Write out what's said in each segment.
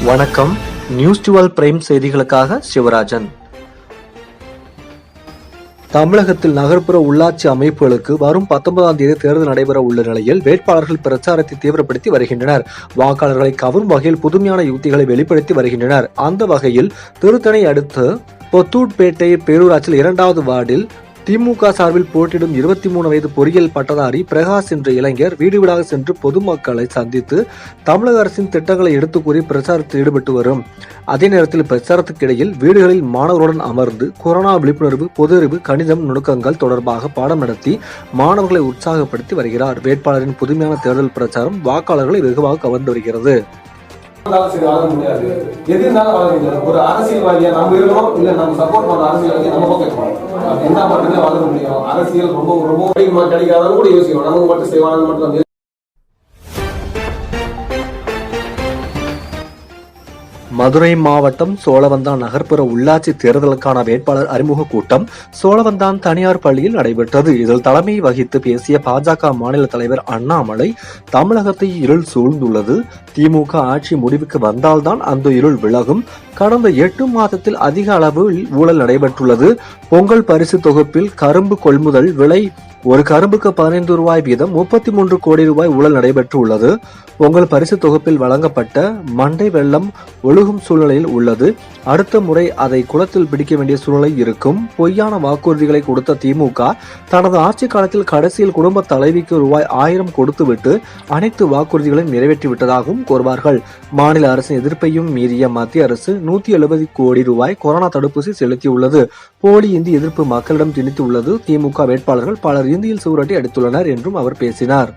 வணக்கம். News 12 prime செய்திகளுக்காக சிவராஜன். தமிழகத்தில் நகர்ப்புற உள்ளாட்சி அமைப்புகளுக்கு வரும் 19ஆம் தேதி தேர்தல் நடைபெற உள்ள நிலையில் வேட்பாளர்கள் பிரச்சாரத்தை தீவிரப்படுத்தி வருகின்றனர். வாக்காளர்களை கவரும் வகையில் புதுமையான யுக்திகளை வெளிப்படுத்தி வருகின்றனர். அந்த வகையில் திருத்தணி அடுத்த பொத்தூட்பேட்டை பேரூராட்சியில் 2வது வார்டில் திமுக சார்பில் போட்டியிடும் 23 வயது பொறியியல் பட்டதாரி பிரகாஷ் என்ற இளைஞர் வீடு வீடாக சென்று பொதுமக்களை சந்தித்து தமிழக அரசின் திட்டங்களை எடுத்து கூறி பிரச்சாரத்தில் ஈடுபட்டு வரும். அதே நேரத்தில் பிரச்சாரத்துக்கு இடையில் வீடுகளில் மாணவர்களுடன் அமர்ந்து கொரோனா விழிப்புணர்வு, பொது அறிவு, கணிதம் நுணுக்கங்கள் தொடர்பாக பாடம் நடத்தி மாணவர்களை உற்சாகப்படுத்தி வருகிறார். வேட்பாளரின் புதுமையான தேர்தல் பிரச்சாரம் வாக்காளர்களை வெகுவாக கவர்ந்து வருகிறது. முடியாது எதிர்னாலும் வாழ முடியாது. ஒரு அரசியல்வாதியா நம்ம இருக்கணும், இல்ல நம்ம சப்போர்ட் பண்ற அரசியல்வாதியை நம்ம பக்கம் இருக்கணும். என்ன மட்டுமே வாழ முடியும். அரசியல் ரொம்ப ரொம்ப கிடைக்காதவங்க கூட யோசிக்கணும். நமக்கு மட்டும் செய்வாங்க மட்டும். மதுரை மாவட்டம் சோழவந்தான் நகர்ப்புற உள்ளாட்சி தேர்தலுக்கான வேட்பாளர் அறிமுக கூட்டம் சோழவந்தான் தனியார் பள்ளியில் நடைபெற்றது. இதில் தலைமை வகித்து பேசிய பாஜக மாநில தலைவர் அண்ணாமலை, தமிழகத்தை இருள் சூழ்ந்துள்ளது. திமுக ஆட்சி முடிவுக்கு வந்தால்தான் அந்த இருள் விலகும். கடந்த 8 மாதத்தில் அதிக அளவில் ஊழல் நடைபெற்றுள்ளது. பொங்கல் பரிசு தொகுப்பில் கரும்பு கொள்முதல் விலை ஒரு கரும்புக்கு 15 ரூபாய் வீதம் 33 கோடி ரூபாய் ஊழல் நடைபெற்று உள்ளது. பொங்கல் பரிசு தொகுப்பில் வழங்கப்பட்ட மண்டை வெள்ளம் ஒழுகும் சூழ்நிலையில் உள்ளது. அடுத்த முறை அதை குளத்தில் பிடிக்க வேண்டிய சூழ்நிலை இருக்கும். பொய்யான வாக்குறுதிகளை கொடுத்த திமுக தனது ஆட்சி காலத்தில் கடைசியில் குடும்ப தலைவிக்கு ரூபாய் 1000 கொடுத்துவிட்டு அனைத்து வாக்குறுதிகளையும் நிறைவேற்றிவிட்டதாகவும் கூறுவார்கள். மாநில அரசின் எதிர்ப்பையும் மீறிய மத்திய அரசு 170 கோடி ரூபாய் கொரோனா தடுப்பூசி செலுத்தியுள்ளது. போலி இந்தி எதிர்ப்பு மக்களிடம் திணித்து உள்ளது. திமுக வேட்பாளர்கள் பலர் இந்தியில் சூரட்டி அடித்துள்ளனர் என்றும் அவர் பேசினார்.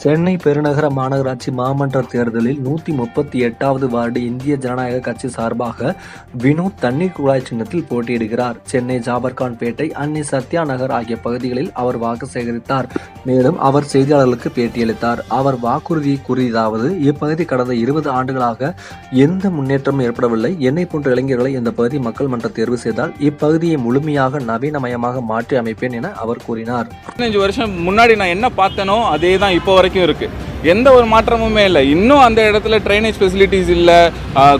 சென்னை பெருநகர மாநகராட்சி மாமன்ற தேர்தலில் 138வது வார்டு இந்திய ஜனநாயக கட்சி சார்பாக வினோத் தண்ணீர் குழாய் சின்னத்தில் போட்டியிடுகிறார். சென்னை ஜாபர்கான் பேட்டை, அன்னை சத்யா நகர் ஆகிய பகுதிகளில் அவர் வாக்கு சேகரித்தார். மேலும் அவர் செய்தியாளர்களுக்கு பேட்டியளித்தார். அவர் வாக்குறுதியை கூறியதாவது, இப்பகுதி கடந்த 20 ஆண்டுகளாக எந்த முன்னேற்றமும் ஏற்படவில்லை. என்னை போன்ற இளைஞர்களை இந்த பகுதி மக்கள் மன்ற தேர்வு செய்தால் இப்பகுதியை முழுமையாக நவீனமயமாக மாற்றி அமைப்பேன் என அவர் கூறினார். 15 வருஷம் முன்னாடி நான் என்ன பார்த்தனோ அதே தான் இப்போ வரைக்கும் இருக்கு. எந்த ஒரு மாற்றமுமே இல்லை. இன்னும் அந்த இடத்துல ட்ரைனேஜ் ஃபெசிலிட்டிஸ் இல்லை,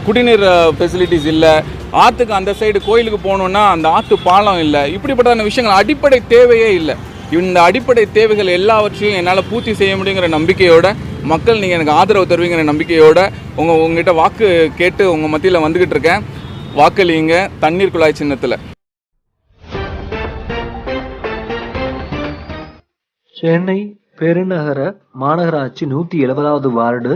குடிநீர் ஃபெசிலிட்டிஸ் இல்லை. ஆற்றுக்கு அந்த சைடு கோயிலுக்கு போகணுன்னா அந்த ஆற்று பாலம் இல்லை. இப்படிப்பட்ட விஷயங்கள் அடிப்படை தேவையே இல்லை. இந்த அடிப்படை தேவைகள் எல்லாவற்றையும் என்னால் பூர்த்தி செய்ய முடியுங்கிற நம்பிக்கையோட மக்கள் நீங்கள் எனக்கு ஆதரவு தருவீங்கிற நம்பிக்கையோட உங்ககிட்ட வாக்கு கேட்டு உங்கள் மத்தியில் வந்துக்கிட்டு இருக்கேன். வாக்களிங்க தண்ணீர் குழாய் சின்னத்தில். சென்னை பெருநகர மாநகராட்சி 170வது வார்டு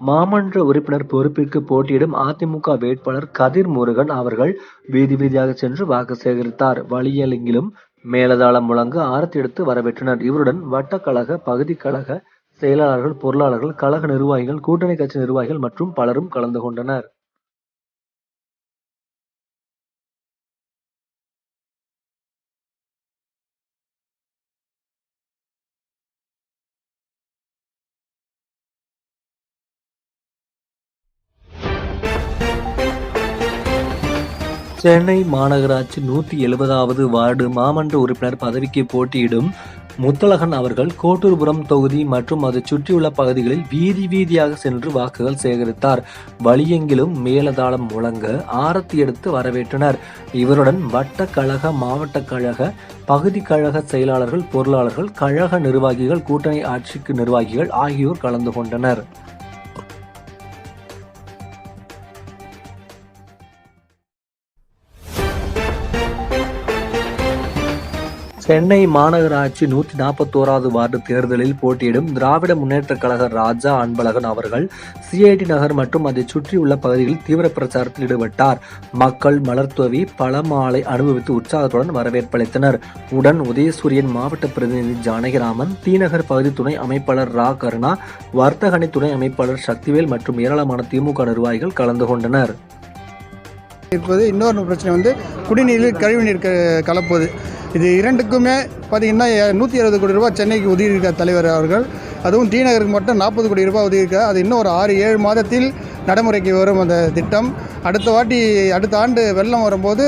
மாமன்ற உறுப்பினர் பொறுப்பிற்கு போட்டியிடும் அதிமுக வேட்பாளர் கதிர் முருகன் அவர்கள் வீதி வீதியாக சென்று வாக்கு சேகரித்தார். வழியெங்கிலும் மேலதாளம் முழங்க ஆரத்தி எடுத்து வரவேற்றனர். இவருடன் வட்டக்கழக, பகுதி கழக செயலாளர்கள், பொருளாளர்கள், கழக நிர்வாகிகள், கூட்டணி கட்சி நிர்வாகிகள் மற்றும் பலரும் கலந்து கொண்டனர். சென்னை மாநகராட்சி 170வது வார்டு மாமன்ற உறுப்பினர் பதவிக்கு போட்டியிடும் முத்தழகன் அவர்கள் கோட்டூர்புரம் தொகுதி மற்றும் அதை சுற்றியுள்ள பகுதிகளில் வீதி வீதியாக சென்று வாக்குகள் சேகரித்தார். வழியெங்கிலும் மேலதாளம் முழங்க ஆரத்தி எடுத்து வரவேற்றனர். இவருடன் வட்ட கழக, மாவட்ட கழக, பகுதி கழக செயலாளர்கள், பொருளாளர்கள், கழக நிர்வாகிகள், கூட்டணி ஆட்சிக்கு நிர்வாகிகள் ஆகியோர் கலந்து கொண்டனர். சென்னை மாநகராட்சி 141வது வார்டு தேர்தலில் போட்டியிடும் திராவிட முன்னேற்ற கழக ராஜா அன்பழகன் அவர்கள் சிஐடி நகர் மற்றும் அதை சுற்றியுள்ள பகுதிகளில் தீவிர பிரச்சாரத்தில் ஈடுபட்டார். மக்கள் மலர்தூவி பழமாலை அனுபவித்து உற்சாகத்துடன் வரவேற்பளித்தனர். உடன் உதயசூரியன் மாவட்ட பிரதிநிதி ஜானகிராமன், தீநகர் பகுதி துணை அமைப்பாளர் ரா கருணா, வர்த்தகணி துணை அமைப்பாளர் சக்திவேல் மற்றும் ஏராளமான திமுக நிர்வாகிகள் கலந்து கொண்டனர். இப்போது இன்னொரு பிரச்சனை குடிநீரில் கழிவுநீர் கலப்பது. இது இரண்டுக்குமே பார்த்திங்கன்னா 160 கோடி ரூபாய் சென்னைக்கு ஒதுக்கியிருக்க தலைவர் அவர்கள். அதுவும் டி நகருக்கு மட்டும் 40 கோடி ரூபாய் ஒதுக்கியிருக்க. அது இன்னும் ஒரு 6-7 மாதத்தில் நடைமுறைக்கு வரும் அந்த திட்டம். அடுத்த ஆண்டு வெள்ளம் வரும்போது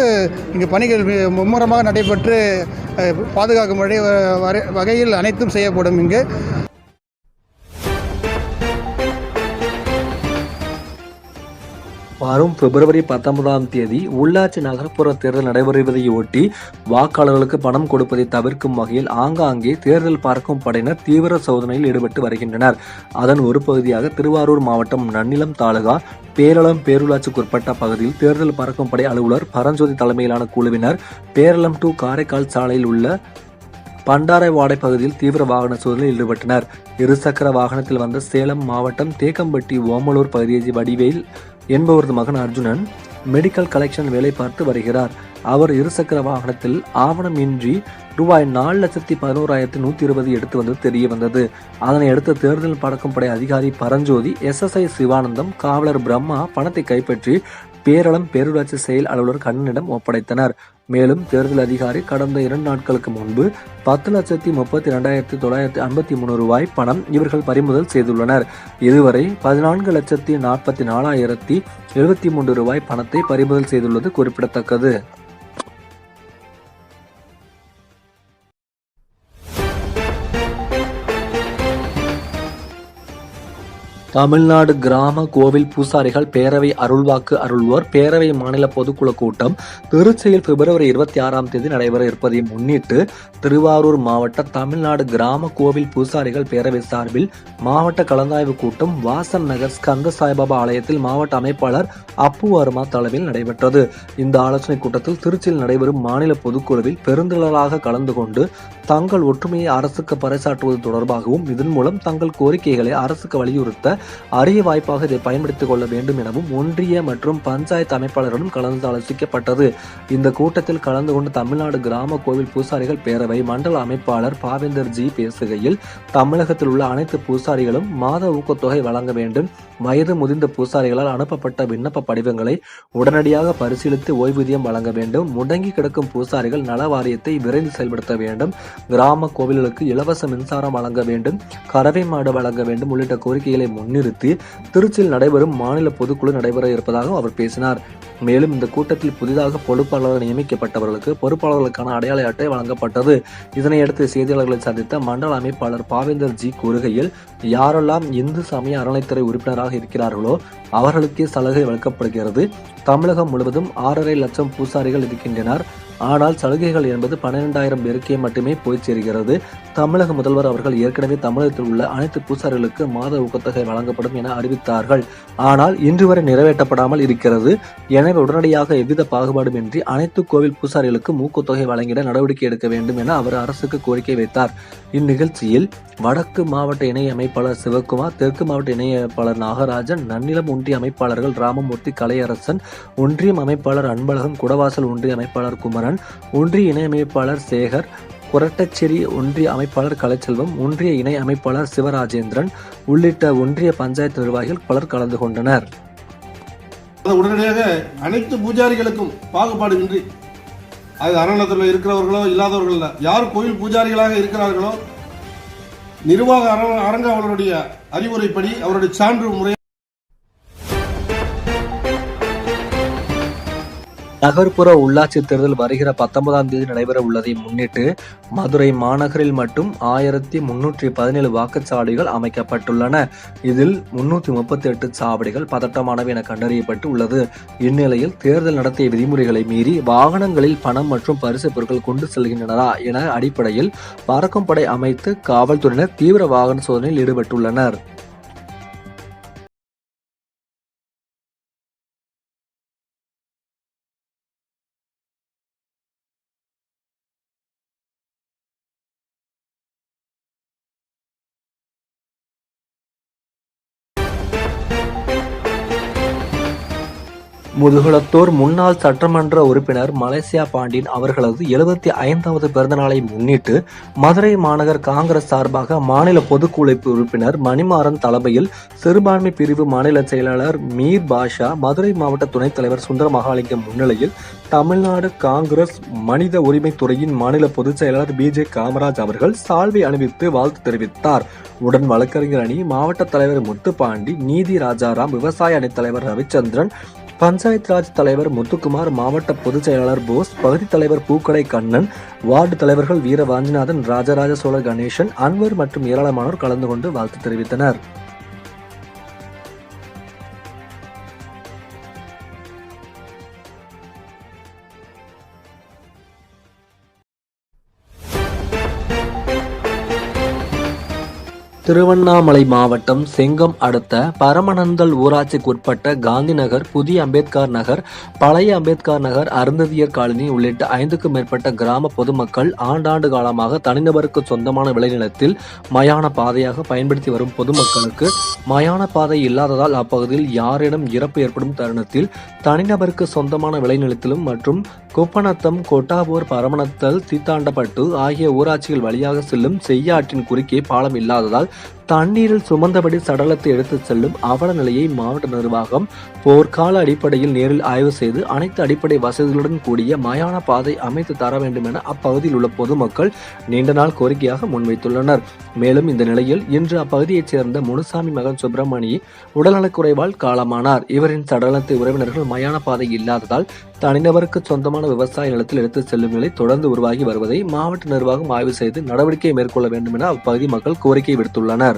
இங்கு பணிகள் மும்முரமாக நடைபெற்று பாதுகாக்கும் வகையில் அனைத்தும் செய்யப்படும். இங்கு வரும் பிப்ரவரி 19ஆம் தேதி உள்ளாட்சி நகர்ப்புற தேர்தல் நடைபெறுவதையொட்டி வாக்காளர்களுக்கு பணம் கொடுப்பதை தவிர்க்கும் வகையில் ஆங்காங்கே தேர்தல் பார்க்கும் படையினர் தீவிர சோதனையில் ஈடுபட்டு வருகின்றனர். அதன் ஒரு பகுதியாக திருவாரூர் மாவட்டம் நன்னிலம் தாலுகா பேரளம் பேரூராட்சிக்குட்பட்ட பகுதியில் தேர்தல் பறக்கும் படை அலுவலர் பரஞ்சோதி தலைமையிலான குழுவினர் பேரளம் டு காரைக்கால் சாலையில் உள்ள பண்டாரைவாடை பகுதியில் தீவிர வாகன சோதனையில் ஈடுபட்டனர். இருசக்கர வாகனத்தில் வந்த சேலம் மாவட்டம் தேக்கம்பட்டி ஓமலூர் பகுதியை வடிவேல் என்பவரது மகன் அர்ஜுனன் மெடிக்கல் கலெக்ஷன் வேலை பார்த்து வருகிறார். அவர் இருசக்கர வாகனத்தில் ஆவணமின்றி ரூபாய் 4,11,120 எடுத்து வந்தது தெரிய வந்தது. அதனை அடுத்து தேர்தல் பறக்கும் படை அதிகாரி பரஞ்சோதி, SSI சிவானந்தம், காவலர் பிரம்மா பணத்தை கைப்பற்றி பேரளம் பேரூராட்சி செயல் அலுவலர் கண்ணனிடம் ஒப்படைத்தனர். மேலும் தேர்தல் அதிகாரி கடந்த 2 நாட்களுக்கு முன்பு 10,32,953 ரூபாய் பணம் இவர்கள் பறிமுதல் செய்துள்ளனர். இதுவரை 14,44,073 ரூபாய் பணத்தை பறிமுதல் செய்துள்ளது குறிப்பிடத்தக்கது. தமிழ்நாடு கிராம கோவில் பூசாரிகள் பேரவை அருள்வாக்கு அருள்வோர் பேரவை மாநில பொதுக்குழு கூட்டம் திருச்சியில் பிப்ரவரி 26ஆம் தேதி நடைபெற இருப்பதை முன்னிட்டு திருவாரூர் மாவட்ட தமிழ்நாடு கிராம கோவில் பூசாரிகள் பேரவை சார்பில் மாவட்ட கலந்தாய்வு கூட்டம் வாசன் நகர் ஸ்கந்த சாய்பாபா ஆலயத்தில் மாவட்ட அமைப்பாளர் அப்பு வர்மா தலைமையில் நடைபெற்றது. இந்த ஆலோசனை கூட்டத்தில் திருச்சியில் நடைபெறும் மாநில பொதுக்குழுவில் பெருந்திரளாக கலந்து கொண்டு தங்கள் ஒற்றுமையை அரசுக்கு பறைசாற்றுவது தொடர்பாகவும் இதன் மூலம் தங்கள் கோரிக்கைகளை அரசுக்கு வலியுறுத்த அரிய வாய்ப்பாக இதை பயன்படுத்திக் கொள்ள வேண்டும் எனவும் ஒன்றிய மற்றும் பஞ்சாயத்து அமைப்பாளர்களும் கலந்து ஆலோசிக்கப்பட்டது. இந்த கூட்டத்தில் கலந்து கொண்ட தமிழ்நாடு கிராம கோவில் பூசாரிகள் பேரவை மண்டல அமைப்பாளர் பாவேந்தர் ஜி பேசுகையில், தமிழகத்தில் உள்ள அனைத்து பூசாரிகளும் மாத ஊக்கத்தொகை வழங்க வேண்டும். வயது முதிர்ந்த பூசாரிகளால் அனுப்பப்பட்ட விண்ணப்ப படிவங்களை உடனடியாக பரிசீலித்து ஓய்வூதியம் வழங்க வேண்டும். முடங்கி கிடக்கும் பூசாரிகள் நல வாரியத்தை விரைந்து செயல்படுத்த வேண்டும். கிராம கோவில்களுக்கு இலவச மின்சாரம் வழங்க வேண்டும். கறவை மாடு வழங்க வேண்டும் உள்ளிட்ட கோரிக்கைகளை முன்னிறுத்தி திருச்சியில் நடைபெறும் மாநில பொதுக்குழு நடைபெற இருப்பதாக அவர் பேசினார். மேலும் இந்த கூட்டத்தில் புதிதாக பொறுப்பாளர்கள் நியமிக்கப்பட்டவர்களுக்கு பொறுப்பாளர்களுக்கான அடையாள அட்டை வழங்கப்பட்டது. இதனையடுத்து செய்தியாளர்களை சந்தித்த மண்டல அமைப்பாளர் பாவேந்தர் ஜி கூறுகையில், யாரெல்லாம் இந்து சமய அறநிலைத்துறை உறுப்பினராக இருக்கிறார்களோ அவர்களுக்கே சலுகை வழங்கப்படுகிறது. தமிழகம் முழுவதும் 6.5 லட்சம் பூசாரிகள் இருக்கின்றனர். ஆனால் சலுகைகள் என்பது 12,000 பேருக்கே மட்டுமே போய் சேர்கிறது. தமிழக முதல்வர் அவர்கள் ஏற்கனவே தமிழகத்தில் உள்ள அனைத்து பூசாரிகளுக்கு மாத ஊக்கத்தொகை வழங்கப்படும் என அறிவித்தார்கள். ஆனால் இன்று வரை நிறைவேற்றப்படாமல் இருக்கிறது. எனவே உடனடியாக எவ்வித பாகுபாடுமின்றி அனைத்து கோவில் பூசாரிகளுக்கு ஊக்கத்தொகை வழங்கிட நடவடிக்கை எடுக்க வேண்டும் என அவர் அரசுக்கு கோரிக்கை வைத்தார். இந்நிகழ்ச்சியில் வடக்கு மாவட்ட இணை அமைப்பாளர் சிவகுமார், தெற்கு மாவட்ட இணை அமைப்பாளர் நாகராஜன், நன்னிலம் ஒன்றிய அமைப்பாளர்கள் ராமமூர்த்தி, கலையரசன், ஒன்றியம் அமைப்பாளர் அன்பழகன், குடவாசல் ஒன்றிய அமைப்பாளர் குமரன், ஒன்றிய இணை அமைப்பாளர் சேகர், கொரட்டச்சேரி ஒன்றிய அமைப்பாளர் கலைச்செல்வம், ஒன்றிய இணை அமைப்பாளர் சிவராஜேந்திரன் உள்ளிட்ட ஒன்றிய பஞ்சாயத்து நிர்வாகிகள் பலர் கலந்து கொண்டனர். உடனடியாக அனைத்து பூஜாரிகளுக்கும் பாகுபாடுமின்றி, அது அறநிலையத்தில் இருக்கிறவர்களோ இல்லாதவர்களோ, யார் கோயில் பூஜாரிகளாக இருக்கிறார்களோ நிர்வாக அரங்க அவர்களுடைய அறிவுரைப்படி அவருடைய சான்று முறை நகர்ப்புற உள்ளாட்சி தேர்தல் வருகிற 19ஆம் தேதி நடைபெற உள்ளதை முன்னிட்டு மதுரை மாநகரில் மட்டும் 1317 வாக்குச்சாவடிகள் அமைக்கப்பட்டுள்ளன. இதில் 338 சாவடிகள் பதட்டமானவை என கண்டறியப்பட்டு உள்ளது. இந்நிலையில் தேர்தல் நடத்திய விதிமுறைகளை மீறி வாகனங்களில் பணம் மற்றும் பரிசு பொருட்கள் கொண்டு செல்கின்றனரா என அடிப்படையில் பறக்கும் படை அமைத்து காவல்துறையினர் தீவிர வாகன சோதனையில் ஈடுபட்டுள்ளனர். முதுகுளத்தூர் முன்னாள் சட்டமன்ற உறுப்பினர் மலேசியா பாண்டியன் அவர்களது 75வது பிறந்தநாளை முன்னிட்டு மதுரை மாநகர் காங்கிரஸ் சார்பாக மாநில பொதுக்குழு உறுப்பினர் மணிமாறன் தலைமையில் சிறுபான்மை பிரிவு மாநில செயலாளர் மீர் பாஷா, மதுரை மாவட்ட துணைத் தலைவர் சுந்தர மகாலிங்கம் முன்னிலையில் தமிழ்நாடு காங்கிரஸ் மனித உரிமை துறையின் மாநில பொதுச் செயலாளர் BJ காமராஜ் அவர்கள் சால்வை அணிவித்து வாழ்த்து தெரிவித்தார். உடன் வழக்கறிஞர் அணி மாவட்ட தலைவர் முத்துப்பாண்டி, நீதி ராஜாராம், விவசாய அணி தலைவர் ரவிச்சந்திரன், பஞ்சாயத் ராஜ் தலைவர் முத்துக்குமார், மாவட்ட பொதுச் செயலாளர் போஸ், பகுதி தலைவர் பூக்கடை கண்ணன், வார்டு தலைவர்கள் வீர வாஞ்சிநாதன், ராஜராஜ சோழ கணேசன், அன்வர் மற்றும் ஏராளமானோர் கலந்து கொண்டு வாழ்த்து தெரிவித்தனர். திருவண்ணாமலை மாவட்டம் செங்கம் அடுத்த பரமநந்தல் ஊராட்சிக்குட்பட்ட காந்தி நகர், புதிய அம்பேத்கர் நகர், பழைய அம்பேத்கர் நகர், அருந்ததியர் காலனி உள்ளிட்ட 5க்கும் மேற்பட்ட கிராம பொதுமக்கள் ஆண்டாண்டு காலமாக தனிநபருக்கு சொந்தமான விளைநிலத்தில் மயான பாதையாக பயன்படுத்தி வரும் பொதுமக்களுக்கு மயான பாதை இல்லாததால் அப்பகுதியில் யாரேனும் இறப்பு ஏற்படும் தருணத்தில் தனிநபருக்கு சொந்தமான விளைநிலத்திலும் மற்றும் குப்பநத்தம், கொட்டாபூர், பரமநத்தல், தீத்தாண்டப்பட்டு ஆகிய ஊராட்சிகள் வழியாக செல்லும் செய்யாற்றின் குறுக்கே பாலம் இல்லாததால் தண்ணீரில் சுமந்தபடி சடலத்தை எடுத்துச் செல்லும் அவல நிலையை மாவட்ட நிர்வாகம் போர்க்கால அடிப்படையில் நேரில் ஆய்வு செய்து அனைத்து அடிப்படை வசதிகளுடன் கூடிய மயான பாதை அமைத்து தர வேண்டும் என அப்பகுதியில் உள்ள பொதுமக்கள் நீண்ட நாள் கோரிக்கையாக முன்வைத்துள்ளனர். மேலும் இந்த நிலையில் இன்று அப்பகுதியைச் சேர்ந்த முனுசாமி மகன் சுப்பிரமணி உடல்நலக்குறைவால் காலமானார். இவரின் சடலத்தை உறவினர்கள் மயான பாதை இல்லாததால் தனிநபருக்கு சொந்தமான விவசாய நிலத்தில் எடுத்துச் செல்லும் நிலை தொடர்ந்து உருவாகி வருவதை மாவட்ட நிர்வாகம் ஆய்வு செய்து நடவடிக்கை மேற்கொள்ள வேண்டும் என அப்பகுதி மக்கள் கோரிக்கை விடுத்துள்ளனர்.